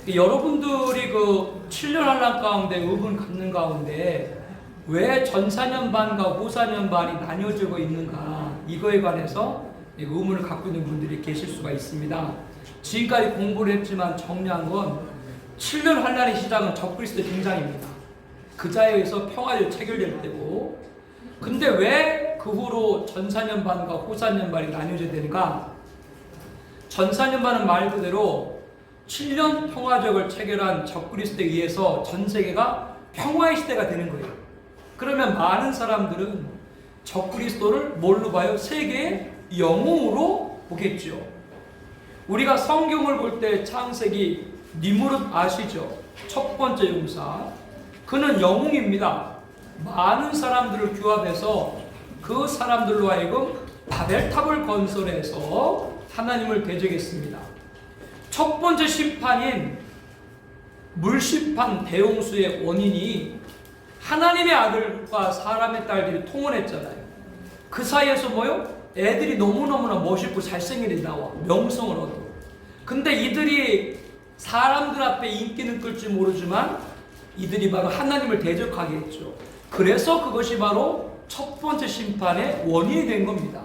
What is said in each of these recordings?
여러분들이 그 7년 환란 가운데 의문 갖는 가운데 왜 전사년반과 후사년반이 나뉘어지고 있는가, 이거에 관해서 의문을 갖고 있는 분들이 계실 수가 있습니다. 지금까지 공부를 했지만 정리한 건 7년 환란의 시작은 적그리스도의 등장입니다. 그자에 의해서 평화를 체결될 때고, 근데 왜 그 후로 전사년반과 후사년반이 나뉘어져야 되는가? 전사년반은 말 그대로 7년 평화적을 체결한 적그리스도에 의해서 전 세계가 평화의 시대가 되는 거예요. 그러면 많은 사람들은 적그리스도를 뭘로 봐요? 세계의 영웅으로 보겠죠. 우리가 성경을 볼 때 창세기 니무롯 아시죠? 첫 번째 용사. 그는 영웅입니다. 많은 사람들을 규합해서 그 사람들로 하여금 바벨탑을 건설해서 하나님을 대적했습니다. 첫 번째 심판인 물심판 대홍수의 원인이 하나님의 아들과 사람의 딸들이 통혼했잖아요. 그 사이에서 뭐요? 애들이 너무너무나 멋있고 잘생긴 애들이 나와. 명성을 얻어. 근데 이들이 사람들 앞에 인기는 끌지 모르지만 이들이 바로 하나님을 대적하게 했죠. 그래서 그것이 바로 첫 번째 심판의 원인이 된 겁니다.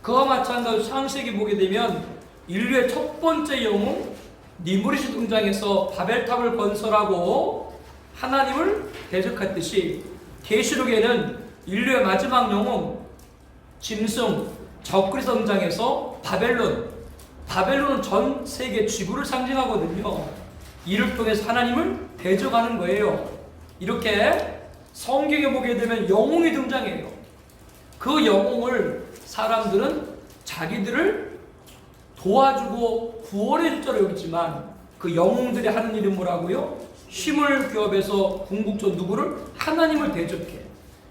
그와 마찬가지로 창세기 보게 되면 인류의 첫 번째 영웅 니무롯이 등장해서 바벨탑을 건설하고 하나님을 대적했듯이, 계시록에는 인류의 마지막 영웅 짐승 적그리스도 등장해서 바벨론은 전 세계 지구를 상징하거든요. 이를 통해서 하나님을 대적하는 거예요. 이렇게 성경에 보게 되면 영웅이 등장해요. 그 영웅을 사람들은 자기들을 도와주고 구원해 줄 줄 여기지만 그 영웅들이 하는 일은 뭐라고요? 힘을 규합해서 궁극적으로 누구를? 하나님을 대적해.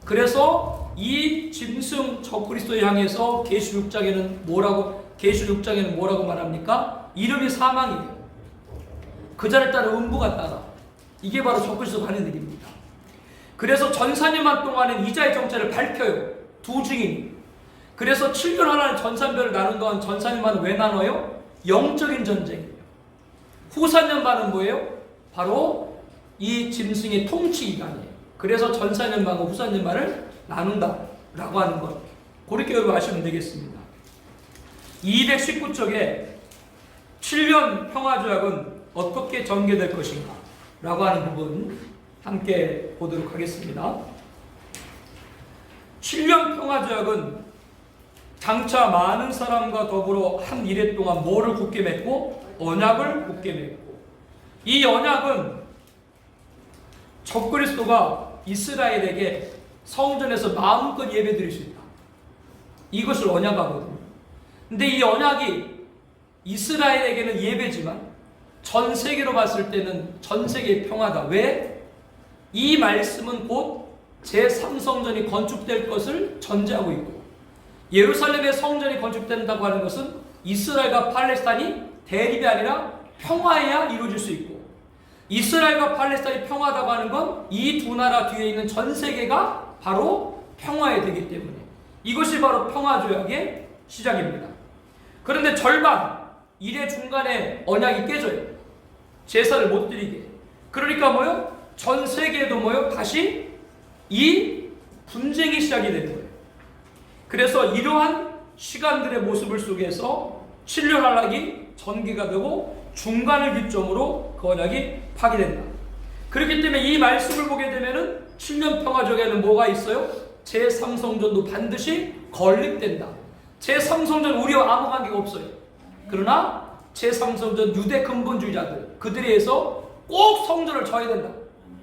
그래서 이 짐승 적그리스도를 향해서 계시 6장에는 뭐라고 말합니까? 이름이 사망이에요. 그 자를 따라 음부가 따라. 이게 바로 적그리스도가 하는 일입니다. 그래서 전사년만 동안은 이자의 정체를 밝혀요. 두 증인이. 그래서 7년 하나는 전산별을 나눈 동안 전사년반은 왜 나눠요? 영적인 전쟁이에요. 후사년반은 뭐예요? 바로 이 짐승의 통치 기간이에요. 그래서 전사년반과 후사년반을 나눈다라고 하는 것. 그렇게 여러분 아시면 되겠습니다. 219쪽에 7년 평화조약은 어떻게 전개될 것인가 라고 하는 부분 함께 보도록 하겠습니다. 7년 평화조약은 장차 많은 사람과 더불어 한 이래 동안 뭐를 굳게 맺고? 언약을 굳게 맺고, 이 언약은 적그리스도가 이스라엘에게 성전에서 마음껏 예배드릴 수 있다. 이것을 언약하거든요. 근데 이 언약이 이스라엘에게는 예배지만 전 세계로 봤을 때는 전 세계의 평화다. 왜? 이 말씀은 곧 제3성전이 건축될 것을 전제하고 있고, 예루살렘의 성전이 건축된다고 하는 것은 이스라엘과 팔레스타인이 대립이 아니라 평화해야 이루어질 수 있고, 이스라엘과 팔레스타인이 평화하다고 하는 건 이 두 나라 뒤에 있는 전 세계가 바로 평화해야 되기 때문에 이것이 바로 평화조약의 시작입니다. 그런데 절반, 이래 중간에 언약이 깨져요. 제사를 못 드리게. 그러니까 뭐요? 전 세계에도 뭐요? 다시 이 분쟁이 시작이 되는 거예요. 그래서 이러한 시간들의 모습을 속에서 7년 언약이 전개가 되고 중간을 기점으로 그 언약이 파기된다. 그렇기 때문에 이 말씀을 보게 되면은 7년 평화조약에는 뭐가 있어요? 제3성전도 반드시 건립된다. 제3성전 우리와 아무 관계가 없어요. 그러나 제3성전 유대 근본주의자들, 그들에 의해서 꼭 성전을 져야 된다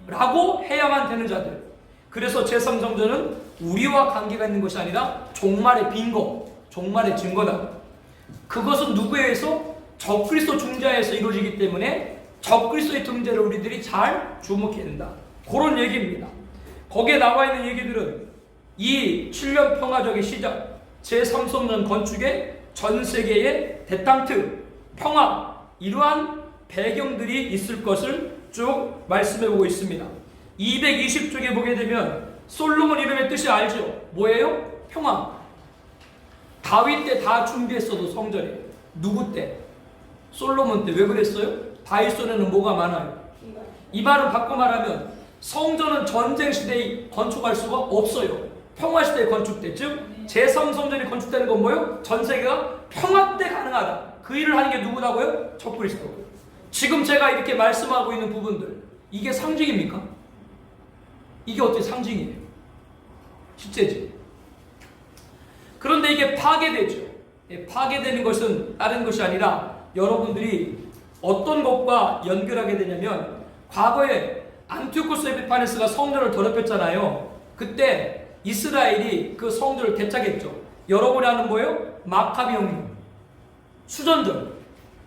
라고 해야만 되는 자들. 그래서 제3성전은 우리와 관계가 있는 것이 아니라 종말의 빈거, 종말의 증거다. 그것은 누구에 의해서? 적그리스도 중자에서 이루어지기 때문에 적그리스도의 등재를 우리들이 잘 주목해야 된다. 그런 얘기입니다. 거기에 나와 있는 얘기들은 이 7년 평화적의 시작, 제3성전 건축의 전 세계의 데탕트, 평화, 이러한 배경들이 있을 것을 쭉 말씀해 보고 있습니다. 220쪽에 보게 되면 솔로몬 이름의 뜻이 알죠? 뭐예요? 평화. 다윗 때 다 준비했어도 성전에. 누구 때? 솔로몬 때. 왜 그랬어요? 다윗손에는 뭐가 많아요? 이 말은 바꿔 말하면 성전은 전쟁 시대에 건축할 수가 없어요. 평화 시대에 건축돼. 즉 제3성전이 건축되는 건 뭐예요? 전 세계가 평화 때 가능하다. 그 일을 하는 게 누구라고요? 적그리스도고요. 지금 제가 이렇게 말씀하고 있는 부분들, 이게 상징입니까? 이게 어떻게 상징이에요? 실제지. 그런데 이게 파괴되죠. 파괴되는 것은 다른 것이 아니라 여러분들이 어떤 것과 연결하게 되냐면, 과거에 안티오코스 에피파네스가 성전을 더럽혔잖아요. 그때 이스라엘이 그 성전을 되찾겠죠. 여러분이 아는 뭐예요? 마카비 혁명, 수전절.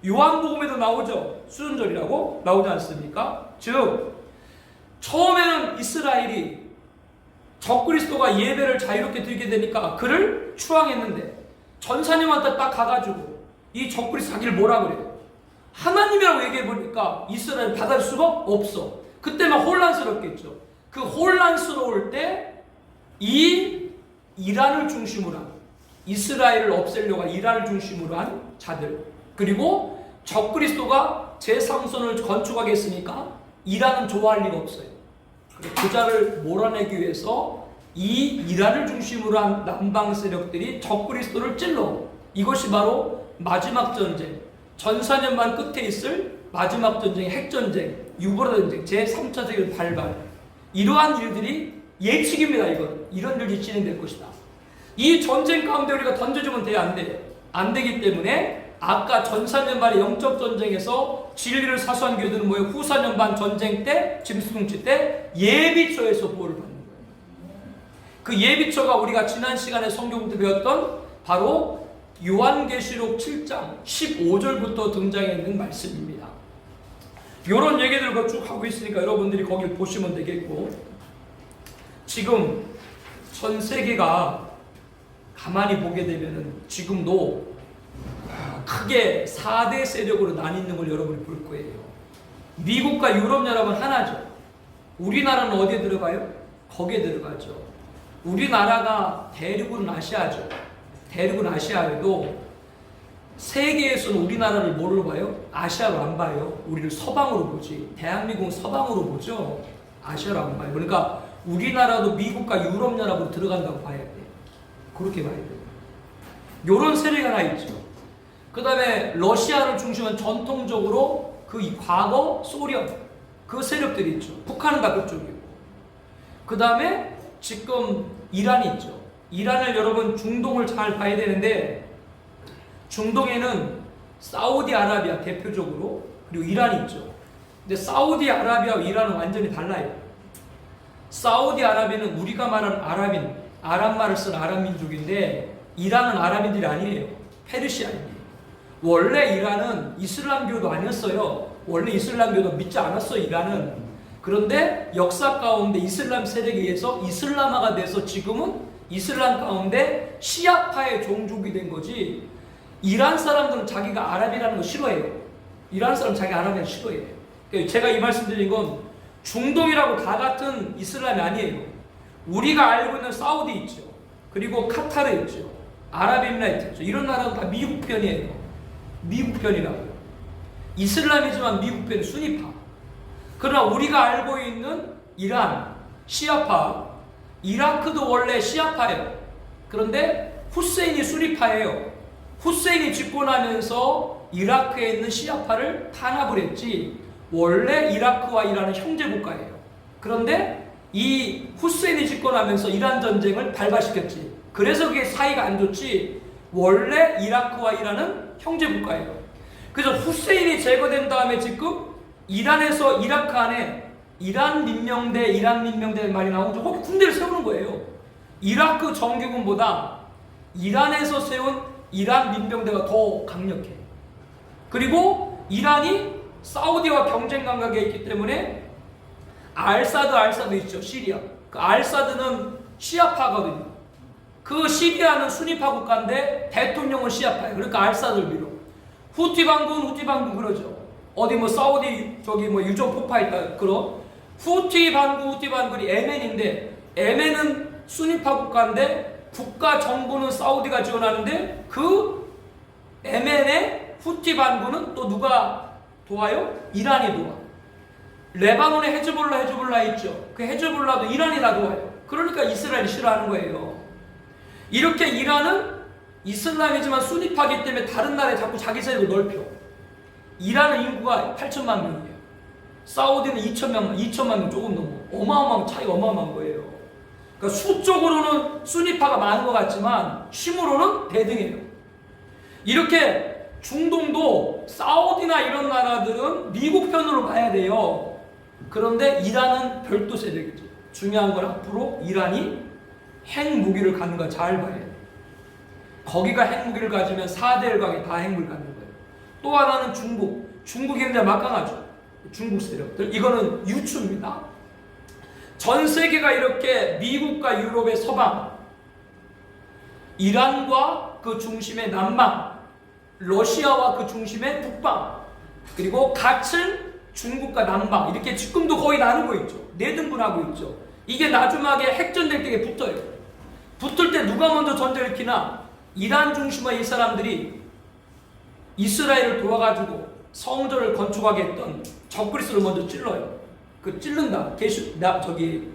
요한복음에도 나오죠. 수전절이라고 나오지 않습니까? 즉 처음에는 이스라엘이 적그리스도가 예배를 자유롭게 드리게 되니까 그를 추앙했는데, 전사님한테 딱 가가지고 이 적그리스도 자기를 뭐라 그래요? 하나님이라고 얘기해보니까 이스라엘 받을 수가 없어. 그때 막 혼란스럽겠죠. 그 혼란스러울 때 이 이란을 중심으로 한, 이스라엘을 없애려고 한 이란을 중심으로 한 자들, 그리고 적그리스도가 제3선을 건축하게 했으니까 이란은 좋아할 리가 없어요. 그 자를 몰아내기 위해서 이 이란을 중심으로 한 남방 세력들이 적그리스도를 찔러, 이것이 바로 마지막 전쟁, 전사년만 끝에 있을 마지막 전쟁, 핵전쟁, 유보라 전쟁, 제3차 세계를 발발, 이러한 일들이 예측입니다. 이런 일이 진행될 것이다. 이 전쟁 가운데 우리가 던져주면 돼요? 안 돼요? 안 되기 때문에 아까 전사년반의 영적 전쟁에서 진리를 사수한 교회들은 뭐예요? 후사년반 전쟁 때, 짐승치 때 예비처에서 보호를 받는 거예요. 그 예비처가 우리가 지난 시간에 성경 때 배웠던 바로 요한계시록 7장 15절부터 등장해 있는 말씀입니다. 이런 얘기들을 쭉 하고 있으니까 여러분들이 거길 보시면 되겠고, 지금 전 세계가 가만히 보게 되면은 지금도 크게 4대 세력으로 나뉘는 걸 여러분이 볼 거예요. 미국과 유럽연합은 하나죠. 우리나라는 어디에 들어가요? 거기에 들어가죠. 우리나라가 대륙은 아시아죠. 대륙은 아시아에도 세계에서는 우리나라를 뭐로 봐요? 아시아로 안 봐요. 우리를 서방으로 보지. 대한민국은 서방으로 보죠. 아시아로 안 봐요. 그러니까 우리나라도 미국과 유럽연합으로 들어간다고 봐야 돼요. 그렇게 봐야 돼요. 요런 세력이 하나 있죠. 그 다음에 러시아를 중심으로 전통적으로 그 과거 소련 그 세력들이 있죠. 북한은 다 그쪽이고. 그 다음에 지금 이란이 있죠. 이란을 여러분 중동을 잘 봐야 되는데, 중동에는 사우디아라비아 대표적으로, 그리고 이란이 있죠. 근데 사우디아라비아와 이란은 완전히 달라요. 사우디아라비아는 우리가 말하는 아랍말을 쓰는 아랍 민족인데, 이란은 아랍인들이 아니에요. 페르시아인이에요. 원래 이란은 이슬람교도 아니었어요. 원래 이슬람교도 믿지 않았어요, 이란은. 그런데 역사 가운데 이슬람 세력에 의해서 이슬람화가 돼서 지금은 이슬람 가운데 시아파의 종족이 된 거지, 이란 사람들은 자기가 아랍이라는 거 싫어해요. 이란 사람 자기 아랍이라는 거 싫어해요. 제가 이 말씀 드린 건 중동이라고 다 같은 이슬람이 아니에요. 우리가 알고 있는 사우디 있죠. 그리고 카타르 있죠. 아랍에미레이트 있죠. 이런 나라는 다 미국 편이에요. 미국 편이라고요. 이슬람이지만 미국 편 순위파. 그러나 우리가 알고 있는 이란, 시아파, 이라크도 원래 시아파예요. 그런데 후세인이 순위파예요. 후세인이 집권하면서 이라크에 있는 시아파를 탄압을 했지, 원래 이라크와 이란은 형제 국가예요. 그런데 이 후세인이 집권하면서 이란 전쟁을 발발시켰지. 그래서 그게 사이가 안 좋지, 원래 이라크와 이란은 형제 국가예요. 그래서 후세인이 제거된 다음에 지금 이란에서 이라크 안에 이란 민명대 말이 나오죠. 거기 군대를 세우는 거예요. 이라크 정규군보다 이란에서 세운 이란 민병대가 더 강력해. 그리고 이란이 사우디와 경쟁 감각에 있기 때문에 알사드 있죠. 시리아. 그 알사드는 시아파거든요. 그 시리아는 순위파 국가인데 대통령은 시아파예요. 그러니까 알사드를 밀어. 후티 반군 그러죠. 어디 뭐 사우디 저기 뭐 유적 폭파했다 그런. 후티 반군이 예멘인데, 예멘은 순위파 국가인데 국가 정부는 사우디가 지원하는데, 그 예멘의 후티 반군은 또 누가 도와요? 이란이 도와. 레바논에 헤즈볼라 있죠. 그 헤즈볼라도 이란이 다 도와요. 그러니까 이스라엘이 싫어하는 거예요. 이렇게 이란은 이슬람이지만 수니파기 때문에 다른 나라에 자꾸 자기 세력을 넓혀. 이란은 인구가 8천만 명이에요. 사우디는 2천만 명 조금 넘어. 어마어마한 차이가 어마어마한 거예요. 그러니까 수적으로는 수니파가 많은 것 같지만 힘으로는 대등해요. 이렇게 중동도 사우디나 이런 나라들은 미국 편으로 봐야 돼요. 그런데 이란은 별도 세력이죠. 중요한 건 앞으로 이란이 핵무기를 갖는 걸 잘 봐야 돼요. 거기가 핵무기를 가지면 4대 열강이 다 핵무기를 갖는 거예요. 또 하나는 중국이 굉장히 막강하죠. 중국 세력들. 이거는 유추입니다. 전 세계가 이렇게 미국과 유럽의 서방, 이란과 그 중심의 남방, 러시아와 그 중심의 북방, 그리고 같은 중국과 남방, 이렇게 지금도 거의 나누고 있죠. 네등분하고 있죠. 이게 나중에 핵전쟁 때에 붙어요. 붙을 때 누가 먼저 전쟁을 일으키나? 이란 중심의 이 사람들이 이스라엘을 도와가지고 성전을 건축하게 했던 적그리스도를 먼저 찔러요. 그 찔른다.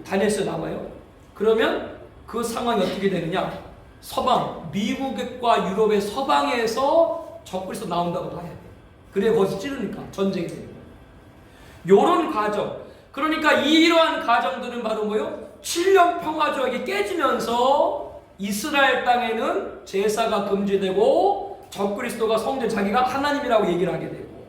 다니엘서에 나와요. 그러면 그 상황이 어떻게 되느냐? 서방, 미국과 유럽의 서방에서 적그리스도 나온다고 봐야 돼. 그래 거기서 찌르니까 전쟁이 되는 거예요. 요런 과정. 그러니까 이러한 과정들은 바로 뭐요? 7년 평화조약이 깨지면서 이스라엘 땅에는 제사가 금지되고 적그리스도가 성전 자기가 하나님이라고 얘기를 하게 되고,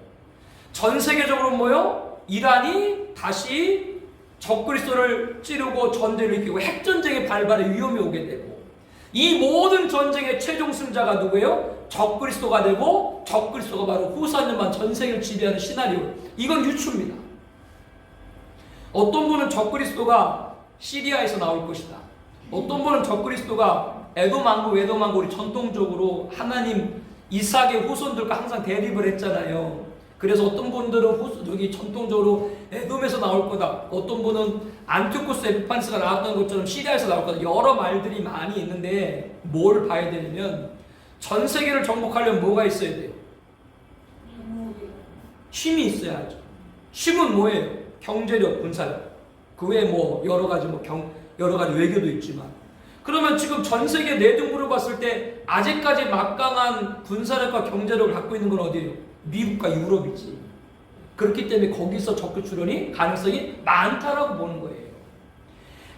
전 세계적으로 뭐요? 이란이 다시 적그리스도를 찌르고 전쟁을 일으키고 핵전쟁의 발발의 위험이 오게 되고, 이 모든 전쟁의 최종 승자가 누구예요? 적그리스도가 되고, 적그리스도가 바로 후사년만 전 세계를 지배하는 시나리오. 이건 유추입니다. 어떤 분은 적그리스도가 시리아에서 나올 것이다. 어떤 분은 적그리스도가 에돔 왕국 우리 전통적으로 하나님 이삭의 후손들과 항상 대립을 했잖아요. 그래서 어떤 분들은 여기 전통적으로 에돔에서 나올 거다. 어떤 분은 안티오코스 에피파니스가 나왔던 것처럼 시리아에서 나올 거다. 여러 말들이 많이 있는데 뭘 봐야 되냐면 전 세계를 정복하려면 뭐가 있어야 돼요? 힘이 있어야죠. 힘은 뭐예요? 경제력, 군사력. 그 외에 여러 가지 외교도 있지만. 그러면 지금 전 세계 내등부를 봤을 때 아직까지 막강한 군사력과 경제력을 갖고 있는 건 어디예요? 미국과 유럽이지. 그렇기 때문에 거기서 적극 출현이 가능성이 많다라고 보는 거예요.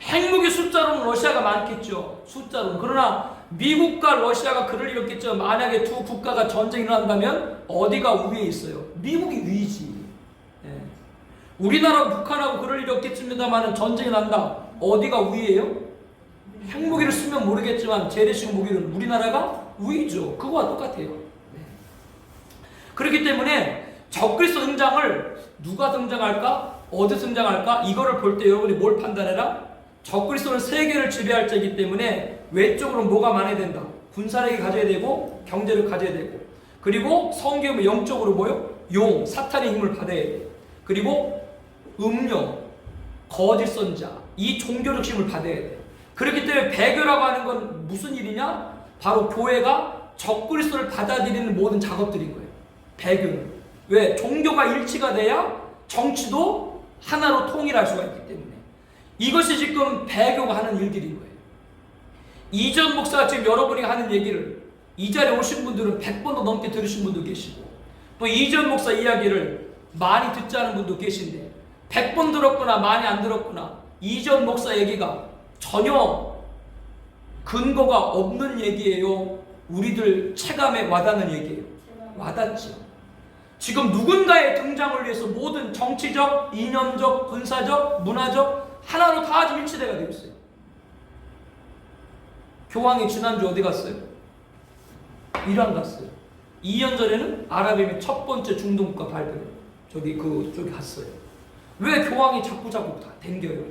핵무기 숫자로는 러시아가 많겠죠. 숫자로는. 그러나 미국과 러시아가 그럴 리 없겠죠. 만약에 두 국가가 전쟁이 일어난다면 어디가 위에 있어요? 미국이 위지. 우리나라하고 북한하고 그럴 일이 없겠습니다만 전쟁이 난다. 어디가 위에요? 핵무기를 쓰면 모르겠지만 재래식 무기는 우리나라가 위죠. 그거와 똑같아요. 그렇기 때문에 적그리스도 등장을 누가 등장할까? 어디서 등장할까? 이거를 볼 때 여러분이 뭘 판단해라? 적그리스도는 세계를 지배할 자이기 때문에 외적으로 뭐가 많아야 된다? 군사력이 가져야 되고 경제를 가져야 되고, 그리고 성경은 영적으로 뭐요? 사탄의 힘을 받아야 돼. 그리고 음료, 거짓 선자, 이 종교적 힘을 받아야 돼. 그렇기 때문에 배교라고 하는 건 무슨 일이냐? 바로 교회가 적그리스도를 받아들이는 모든 작업들인 거예요. 배교는. 왜? 종교가 일치가 돼야 정치도 하나로 통일할 수가 있기 때문에. 이것이 지금 배교가 하는 일들인 거예요. 이전 목사가 지금 여러분이 하는 얘기를 이 자리에 오신 분들은 100번도 넘게 들으신 분도 계시고, 또 이전 목사 이야기를 많이 듣지 않은 분도 계신데 100번 들었거나 많이 안 들었거나 이전 목사 얘기가 전혀 근거가 없는 얘기예요? 우리들 체감에 와닿는 얘기예요? 와닿죠. 지금 누군가의 등장을 위해서 모든 정치적, 이념적, 군사적, 문화적 하나로 다 지금 일치대가 되어 있어요. 교황이 지난주 어디 갔어요? 이란 갔어요. 2년 전에는 아랍에미 첫 번째 중동국가 발표를 저기 갔어요. 왜 교황이 자꾸 다 댕겨요?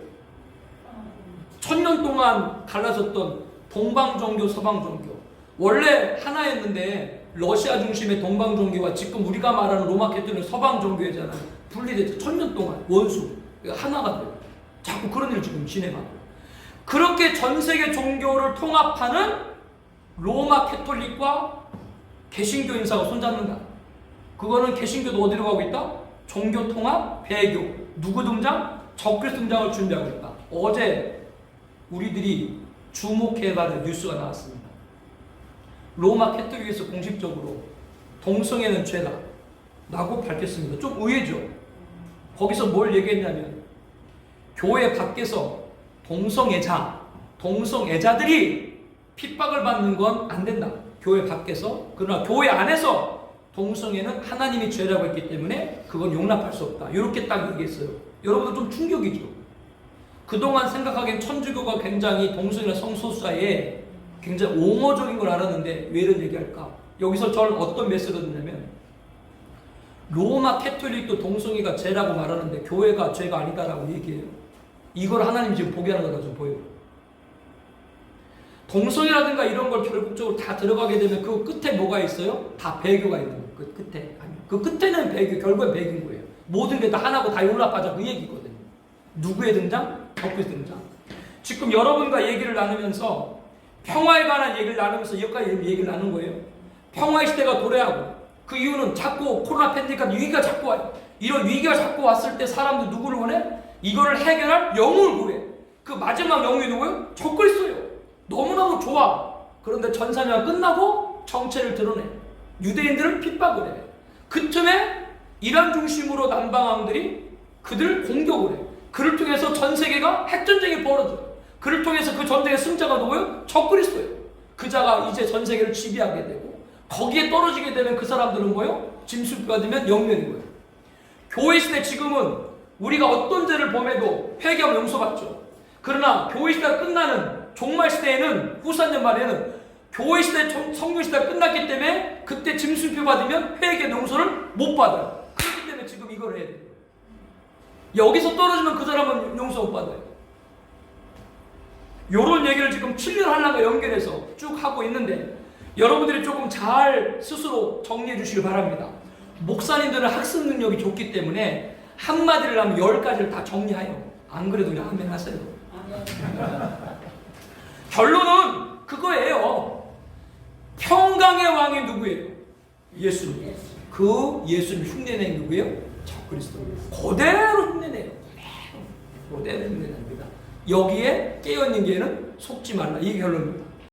1000년 동안 갈라졌던 동방종교, 서방종교. 원래 하나였는데 러시아 중심의 동방종교와 지금 우리가 말하는 로마 캐톨릭은 서방종교잖아요. 분리됐죠. 1000년 동안 원수. 하나가 돼요. 자꾸 그런 일을 지금 진행하고. 그렇게 전 세계 종교를 통합하는 로마 캐톨릭과 개신교 인사가 손잡는다. 그거는 개신교도 어디로 가고 있다? 종교 통합, 배교, 누구 등장? 적그리스도 등장을 준비하고 있다. 어제 우리들이 주목해야 될 뉴스가 나왔습니다. 로마 캐톨릭에서 공식적으로 동성애는 죄다 라고 밝혔습니다. 좀 의외죠. 거기서 뭘 얘기했냐면 교회 밖에서 동성애자들이 핍박을 받는 건 안 된다. 교회 밖에서. 그러나 교회 안에서 동성애는 하나님이 죄라고 했기 때문에 그건 용납할 수 없다. 이렇게 딱 얘기했어요. 여러분들 좀 충격이죠. 그동안 생각하기엔 천주교가 굉장히 동성애나 성소수 사이에 굉장히 옹호적인 걸 알았는데 왜 이런 얘기할까? 여기서 저는 어떤 메시지가 듣냐면 로마 캐톨릭도 동성애가 죄라고 말하는데 교회가 죄가 아니다라고 얘기해요. 이걸 하나님이 지금 포기하는 거다 좀 보여요. 동성애라든가 이런 걸 결국적으로 다 들어가게 되면 그 끝에 뭐가 있어요? 다 배교가 있는 거예요. 그 끝에. 그 끝에는 배교, 결국엔 배교인 거예요. 모든 게 다 하나고 다 용납하자 그 얘기거든요. 누구의 등장? 적그리스도 등장. 지금 여러분과 얘기를 나누면서 평화에 관한 얘기를 나누면서 여기까지 얘기를 나눈 거예요. 평화의 시대가 도래하고 그 이유는 자꾸 코로나 팬데믹 위기가 자꾸 와요. 이런 위기가 자꾸 왔을 때 사람들 누구를 원해? 이거를 해결할 영웅을 구해. 그 마지막 영웅이 누구예요? 적그리스도예요. 너무너무 좋아. 그런데 전사회가 끝나고 정체를 드러내. 유대인들을 핍박을 해. 그 틈에 이란 중심으로 남방왕들이 그들을 공격을 해. 그를 통해서 전 세계가 핵전쟁이 벌어져요. 그를 통해서 그 전쟁의 승자가 누구예요? 적그리스도예요. 그 자가 이제 전 세계를 지배하게 되고 거기에 떨어지게 되면 그 사람들은 뭐예요? 짐승뼈가 되면 영면인 거예요. 교회 시대 지금은 우리가 어떤 죄를 범해도 회개하면 용서받죠. 그러나 교회 시대가 끝나는 종말 시대에는 후사년 말에는 교회 시대 성령 시대가 끝났기 때문에 그때 짐승표 받으면 회개 용서를 못 받아요. 그렇기 때문에 지금 이걸 해야 돼요. 여기서 떨어지면 그 사람은 용서 못 받아요. 요런 얘기를 지금 7년 하려고 연결해서 쭉 하고 있는데 여러분들이 조금 잘 스스로 정리해 주시길 바랍니다. 목사님들은 학습 능력이 좋기 때문에 한마디를 하면 10가지를 다 정리해요. 안 그래도 그냥 한번 하세요. 결론은 그거예요. 평강의 왕이 누구예요? 예수님. 그 예수님 흉내낸 누구예요? 적그리스도. 그대로 흉내내요. 그대로 흉내냅니다. 여기에 깨어있는 게는 속지 말라. 이게 결론입니다.